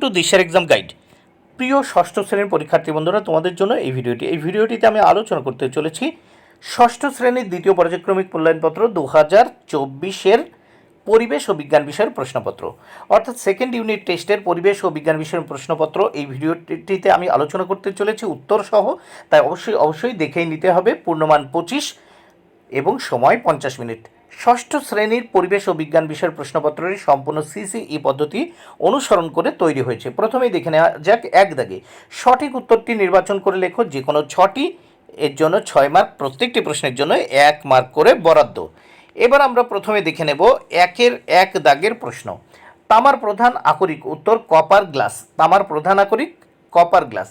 Two দিশার exam guide. প্রিয় ষষ্ঠ শ্রেণীর পরীক্ষার্থী বন্ধুরা, তোমাদের জন্য এই ভিডিওটিতে আমি আলোচনা করতে চলেছি ষষ্ঠ শ্রেণীর দ্বিতীয় পর্যায়ক্রমিক মূল্যায়নপত্র 2024-এর পরিবেশ ও বিজ্ঞান বিষয়ের প্রশ্নপত্র, অর্থাৎ সেকেন্ড ইউনিট টেস্টের পরিবেশ ও বিজ্ঞান বিষয়ের প্রশ্নপত্র। এই ভিডিওটিতে আমি আলোচনা করতে চলেছি উত্তর সহ, তাই অবশ্যই দেখেই নিতে হবে। পূর্ণমান 25 এবং সময় 50 মিনিট। ষষ্ঠ শ্রেণীর পরিবেশ ও বিজ্ঞান বিষয়ের প্রশ্নপত্রটি সম্পূর্ণ সিসিই পদ্ধতি অনুসরণ করে তৈরি হয়েছে। প্রথমেই দেখে নেওয়া যাক, এক দাগে সঠিক উত্তরটি নির্বাচন করে লেখো। যে কোনো 6টি, এর জন্য 6 মার্ক, প্রত্যেকটি প্রশ্নের জন্য 1 মার্ক করে বরাদ্দ। এবার আমরা প্রথমে দেখে নেব 1 দাগের প্রশ্ন। তামার প্রধান আকরিক, উত্তর কপার গ্লাস। তামার প্রধান আকরিক কপার গ্লাস।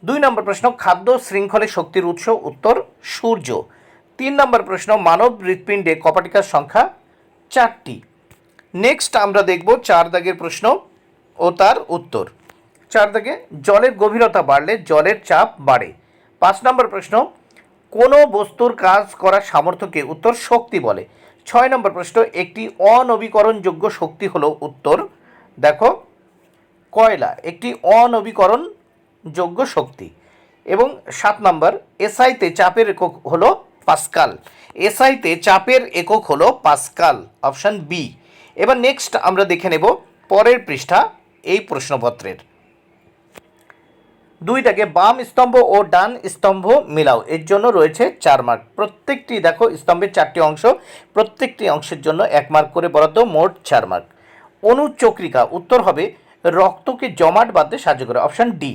2 নম্বর প্রশ্ন, খাদ্য শৃঙ্খলে শক্তির উৎস, উত্তর সূর্য। 3 নম্বর প্রশ্ন, মানব হৃৎপিণ্ডে কপাটিকার সংখ্যা 4টি। নেক্সট আমরা দেখব 4 দাগের প্রশ্ন ও তার উত্তর। 4 দাগে, জলের গভীরতা বাড়লে জলের চাপ বাড়ে। 5 নম্বর প্রশ্ন, কোনো বস্তুর কাজ করার সামর্থ্যকে, উত্তর শক্তি বলে। 6 নম্বর প্রশ্ন, একটি অনবীকরণযোগ্য শক্তি হলো, উত্তর দেখো কয়লা একটি অনবীকরণযোগ্য শক্তি। এবং 7 নম্বর, এসআইতে চাপের একক হলো পাস্কাল। এসআইতে চাপের একক হলো পাস্কাল, অপশান বি। এবার নেক্সট আমরা দেখে নেব পরের পৃষ্ঠা এই প্রশ্নপত্রের। 2 দাগে বাম স্তম্ভ ও ডান স্তম্ভ মিলাও, এর জন্য রয়েছে 4 মার্ক। প্রত্যেকটি দেখো স্তম্ভের 4টি অংশ, প্রত্যেকটি অংশের জন্য 1 মার্ক করে বরাদ্দ, মোট 4 মার্ক। অনুচক্রিকা, উত্তর হবে রক্তকে জমাট বাঁধতে সাহায্য করে, অপশান ডি।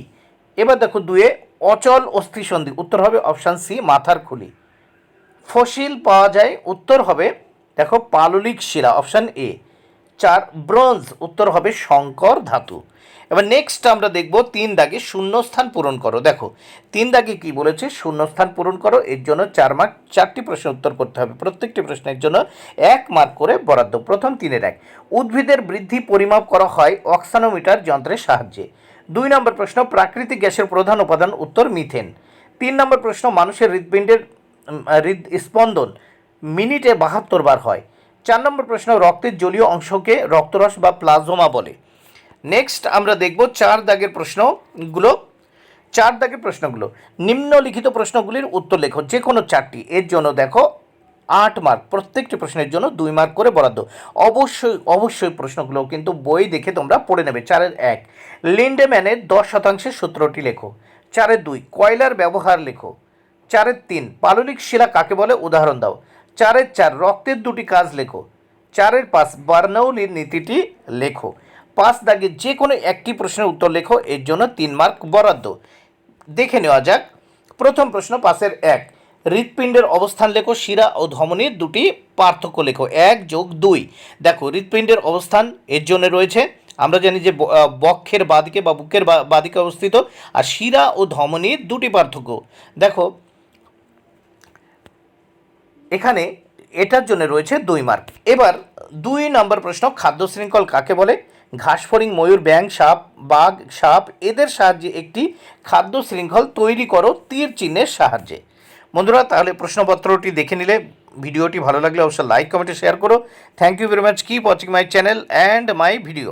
এবার দেখো 2 অচল অস্থিসন্ধি, উত্তর হবে অপশান সি, মাথার খুলি। ফসিল পাওয়া যায়, উত্তর হবে দেখো পাললিক শিলা, অপশান এ। 4 ব্রোঞ্জ, উত্তর হবে সংকর ধাতু। এবার নেক্সট আমরা দেখব 3 দাগে শূন্যস্থান পূরণ করো। দেখো 3 দাগে কি বলেছে, শূন্যস্থান পূরণ করো, এর জন্য 4 মার্ক। 4টি প্রশ্নের উত্তর করতে হবে, প্রত্যেকটি প্রশ্নের জন্য 1 মার্ক করে বরাদ্দ। প্রথম 3-এর 1, উদ্ভিদের বৃদ্ধি পরিমাপ করা হয় অক্সানোমিটার যন্ত্রের সাহায্যে। 2 নম্বর প্রশ্ন, প্রাকৃতিক গ্যাসের প্রধান উপাদান, উত্তর মিথেন। 3 নম্বর প্রশ্ন, মানুষের হৃৎপিণ্ডের হৃদস্পন্দন মিনিটে 72 বার হয়। 4 নম্বর প্রশ্ন, রক্তের জলীয় অংশকে রক্তরস বা প্লাজমা বলে। নেক্সট আমরা দেখব 4 দাগের প্রশ্নগুলো। 4 দাগের প্রশ্নগুলো, নিম্নলিখিত প্রশ্নগুলির উত্তর লেখো, যে কোনো 4টি, এর জন্য দেখো 8 মার্ক, প্রত্যেকটি প্রশ্নের জন্য 2 মার্ক করে বরাদ্দ। অবশ্যই প্রশ্নগুলো কিন্তু বই দেখে তোমরা পড়ে নেবে। 4-এর 1, লিন্ডেম্যানের 10% সূত্রটি লেখো। 4-এর 2, কয়লার ব্যবহার লেখো। 4-এর 3, পাললিক শিলা কাকে বলে, উদাহরণ দাও। 4-এর 4, রক্তের 2টি কাজ লেখো। 4-এর 5, বার্নৌলির নীতিটি লেখো। 5 দাগে যে কোনো একটি প্রশ্নের উত্তর লেখো, এর জন্য 3 মার্ক বরাদ্দ। দেখে নেওয়া যাক প্রথম প্রশ্ন। 5-এর 1, হৃৎপিণ্ডের অবস্থান লেখো, শিরা ও ধমনীর 2টি পার্থক্য লেখো। 1 + 2, দেখো হৃৎপিণ্ডের অবস্থান এর জন্য রয়েছে, আমরা জানি যে বক্ষের বাঁদিকে বা বুকের বাঁদিকে অবস্থিত, আর শিরা ও ধমনীর 2টি পার্থক্য দেখো এখানে, এটার জন্য রয়েছে 2 মার্ক। এবার 2 নম্বর প্রশ্ন, খাদ্য শৃঙ্খল কাকে বলে। ঘাসফড়িং, ময়ূর, ব্যাঙ, সাপ, বাঘ, সাপ এদের সাহায্যে একটি খাদ্য শৃঙ্খল তৈরি করো তীর চিহ্নের সাহায্যে। বন্ধুরা, তাহলে প্রশ্নপত্রটি দেখে নিলে, ভিডিওটি ভালো লাগলে অবশ্যই লাইক, কমেন্টে শেয়ার করো। Thank you very much, keep watching my channel and my video.